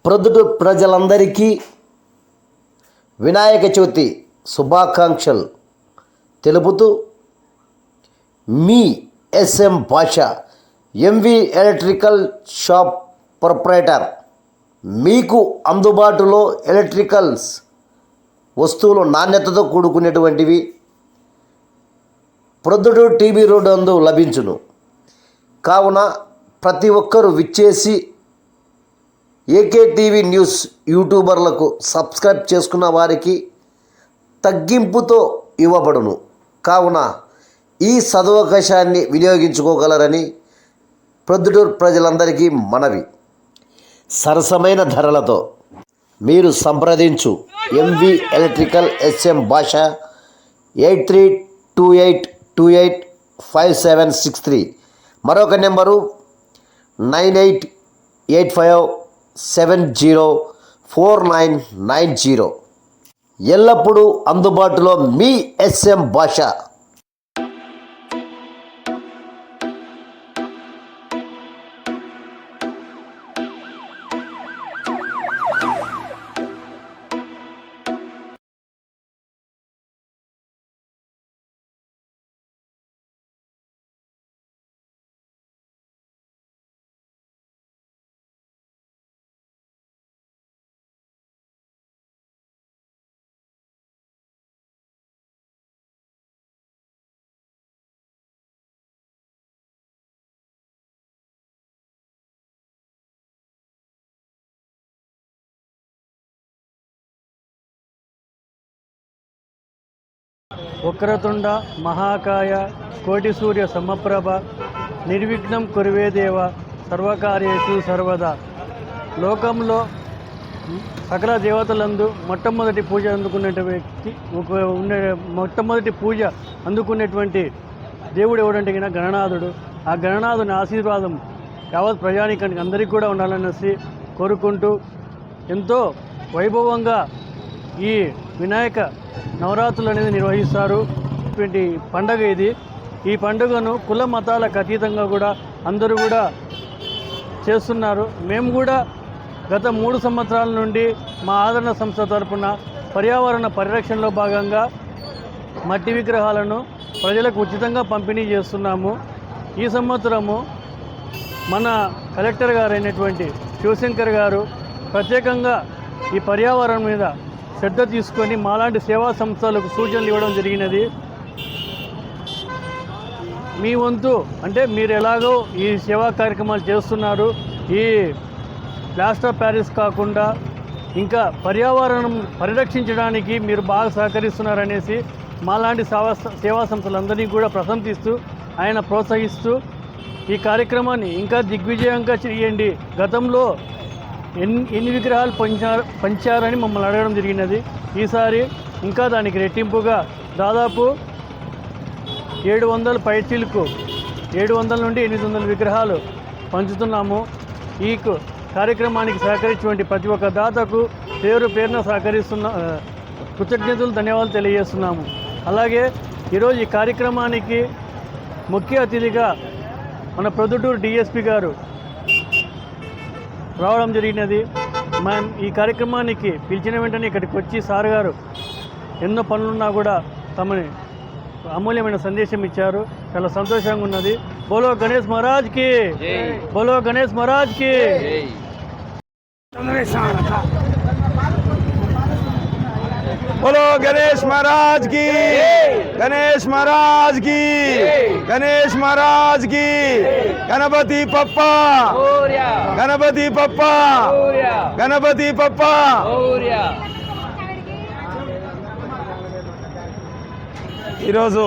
ప్రొద్దుటూరు ప్రజలందరికీ వినాయక చవితి శుభాకాంక్షలు తెలుపుతూ మీ ఎస్ఎం భాష ఎంవి ఎలక్ట్రికల్ షాప్ ప్రొప్రైటర్. మీకు అందుబాటులో ఎలక్ట్రికల్స్ వస్తువులు నాణ్యతతో కూడుకునేటువంటివి ప్రొద్దుటూరు టీబీ రోడ్డు నందు లభించును. కావున ప్రతి ఒక్కరూ విచ్చేసి ఏకే టీవీ న్యూస్ యూట్యూబర్లకు సబ్స్క్రైబ్ చేసుకున్న వారికి తగ్గింపుతో ఇవ్వబడును. కావున ఈ సదవకాశాన్ని వినియోగించుకోగలరని ప్రొద్దుటూరు ప్రజలందరికీ మనవి. సరసమైన ధరలతో మీరు సంప్రదించు ఎంవి ఎలక్ట్రికల్ ఎస్ఎం భాష 8328285763. మరొక నెంబరు 9885704990. ఎల్లప్పుడూ అందుబాటులో మీ ఎస్ఎం భాష. వక్రతుండ మహాకాయ కోటి సూర్య సమప్రభ నిర్విఘ్నం కురువేదేవ సర్వకార్యేషు సర్వదా. లోకంలో సకల దేవతలందు మొట్టమొదటి పూజ అందుకునేటువంటి దేవుడు ఎవడంటే కింద గణనాథుడు. ఆ గణనాథుని ఆశీర్వాదం యావత్ ప్రజానికానికి అందరికీ కూడా ఉండాలనేసి కోరుకుంటూ ఎంతో వైభవంగా ఈ వినాయక నవరాత్రులు అనేది నిర్వహిస్తారు. ఇటువంటి పండగ ఇది. ఈ పండుగను కుల మతాలకు అతీతంగా కూడా అందరూ కూడా చేస్తున్నారు. మేము కూడా గత 3 సంవత్సరాల నుండి మా ఆదరణ సంస్థ తరపున పర్యావరణ పరిరక్షణలో భాగంగా మట్టి విగ్రహాలను ప్రజలకు ఉచితంగా పంపిణీ చేస్తున్నాము. ఈ సంవత్సరము మన కలెక్టర్ గారు అయినటువంటి శివశంకర్ గారు ప్రత్యేకంగా ఈ పర్యావరణం మీద శ్రద్ధ తీసుకొని మాలాంటి సేవా సంస్థలకు సూచనలు ఇవ్వడం జరిగినది. మీ వంతు అంటే మీరు ఎలాగో ఈ సేవా కార్యక్రమాలు చేస్తున్నారు, ఈ ప్లాస్టర్ ఆఫ్ ప్యారిస్ కాకుండా ఇంకా పర్యావరణం పరిరక్షించడానికి మీరు బాగా సహకరిస్తున్నారనేసి మాలాంటి సేవా సంస్థలందరినీ కూడా ప్రశంసిస్తూ ఆయన ప్రోత్సహిస్తూ ఈ కార్యక్రమాన్ని ఇంకా దిగ్విజయంగా చేయండి. గతంలో ఎన్ని విగ్రహాలు పంచారని మమ్మల్ని అడగడం జరిగినది. ఈసారి ఇంకా దానికి రెట్టింపుగా దాదాపు 700 పైచీలకు 700 నుండి 800 విగ్రహాలు పంచుతున్నాము. ఈ కార్యక్రమానికి సహకరించినటువంటి ప్రతి ఒక్క దాతకు పేరున కృతజ్ఞతలు ధన్యవాదాలు తెలియజేస్తున్నాము. అలాగే ఈరోజు ఈ కార్యక్రమానికి ముఖ్య అతిథిగా మన ప్రొద్దుటూరు డిఎస్పి గారు రావడం జరిగినది. మనం ఈ కార్యక్రమానికి పిలిచిన వెంటనే ఇక్కడికి వచ్చి సార్ గారు ఎన్నో పనులున్నా కూడా తమని అమూల్యమైన సందేశం ఇచ్చారు. చాలా సంతోషంగా ఉన్నది. బోలో గణేష్ మహారాజ్కి, బోలో గణేష్ మహారాజ్కి. बोलो गणेश महाराज की, गणेश महाराज की, गणेश महाराज की. गणपति पप्पा, गणपति पप्पा, गणपति पप्पा. ఈరోజు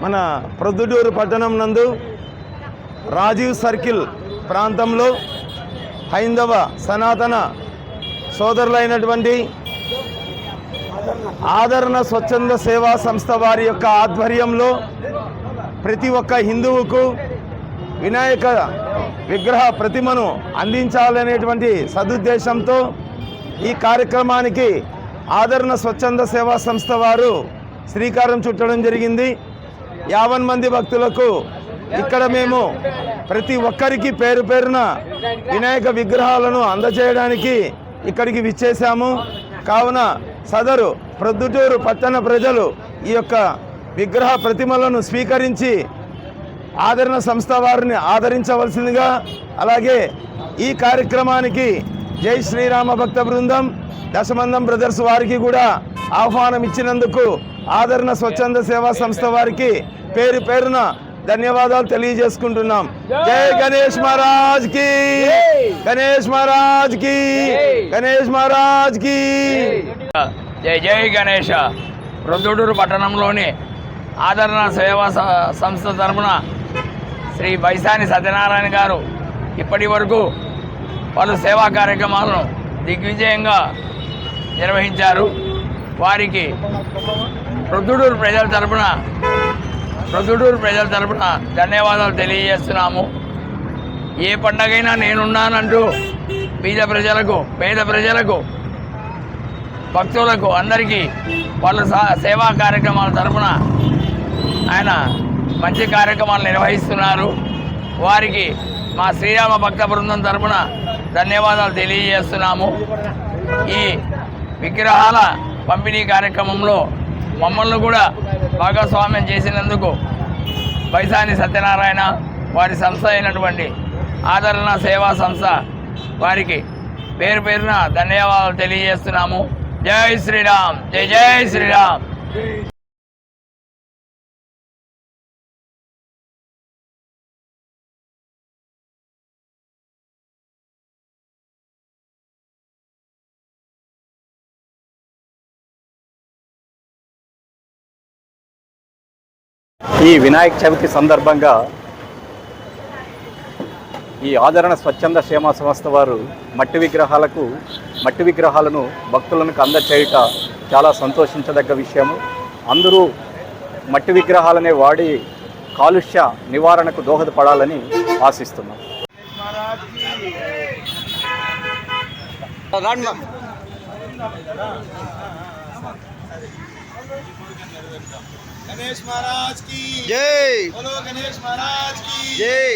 మన ప్రొద్దుటూరు పట్టణం నందు రాజీవ్ సర్కిల్ ప్రాంతంలో హైందవ సనాతన సోదరులైనటువంటి ఆదరణ స్వచ్ఛంద సేవా సంస్థ వారి యొక్క ఆధ్వర్యంలో ప్రతి ఒక్క హిందువుకు వినాయక విగ్రహ ప్రతిమను అందించాలనేటువంటి సదుద్దేశంతో ఈ కార్యక్రమానికి ఆదరణ స్వచ్ఛంద సేవా సంస్థ వారు శ్రీకారం చుట్టడం జరిగింది. 50 మంది భక్తులకు ఇక్కడ మేము ప్రతి ఒక్కరికి పేరు పేరున వినాయక విగ్రహాలను అందజేయడానికి ఇక్కడికి విచ్చేశాము. కావున సదరు ప్రొద్దుటూరు పట్టణ ప్రజలు ఈ యొక్క విగ్రహ ప్రతిమలను స్వీకరించి ఆదరణ సంస్థ వారిని ఆదరించవలసిందిగా, అలాగే ఈ కార్యక్రమానికి జై శ్రీరామ భక్త బృందం దశమందం బ్రదర్స్ వారికి కూడా ఆహ్వానం ఇచ్చినందుకు ఆదరణ స్వచ్ఛంద సేవా సంస్థ వారికి పేరు పేరున ధన్యవాదాలు తెలియజేసుకుంటున్నాం. జై గణేష్ మహారాజ్ కి, గణేష్ మహారాజ్ కి, గణేష్ మహారాజ్ కి. జై జై గణేష. ప్రొద్దుటూరు పట్టణంలోని ఆదరణ సేవా సంస్థ తరఫున శ్రీ బైసాని సత్యనారాయణ గారు ఇప్పటి వరకు పలు సేవా కార్యక్రమాలను దిగ్విజయంగా నిర్వహించారు. వారికి ప్రొద్దుటూరు ప్రజల తరపున ధన్యవాదాలు తెలియజేస్తున్నాము. ఏ పండగైనా నేనున్నానంటూ పేద ప్రజలకు భక్తులకు అందరికీ వాళ్ళ సేవా కార్యక్రమాల తరపున ఆయన మంచి కార్యక్రమాలు నిర్వహిస్తున్నారు. వారికి మా శ్రీరామ భక్త బృందం తరపున ధన్యవాదాలు తెలియజేస్తున్నాము. ఈ విగ్రహాల పంపిణీ కార్యక్రమంలో మమ్మల్ని కూడా భాగస్వామ్యం చేసినందుకు బైసాని సత్యనారాయణ వారి సంస్థ అయినటువంటి ఆదరణ సేవా సంస్థ వారికి పేరు పేరున ధన్యవాదాలు తెలియజేస్తున్నాము. జై శ్రీరామ్, జై జై శ్రీరామ్. ఈ వినాయక చవితి సందర్భంగా ఈ ఆదరణ స్వచ్ఛంద సేవా సంస్థ వారు మట్టి విగ్రహాలను భక్తులకు అందచేయుట చాలా సంతోషించదగ్గ విషయము. అందరూ మట్టి విగ్రహాలనే వాడి కాలుష్య నివారణకు దోహదపడాలని ఆశిస్తున్నాం. गणेश महाराज की जय, बोलो गणेश महाराज की जय।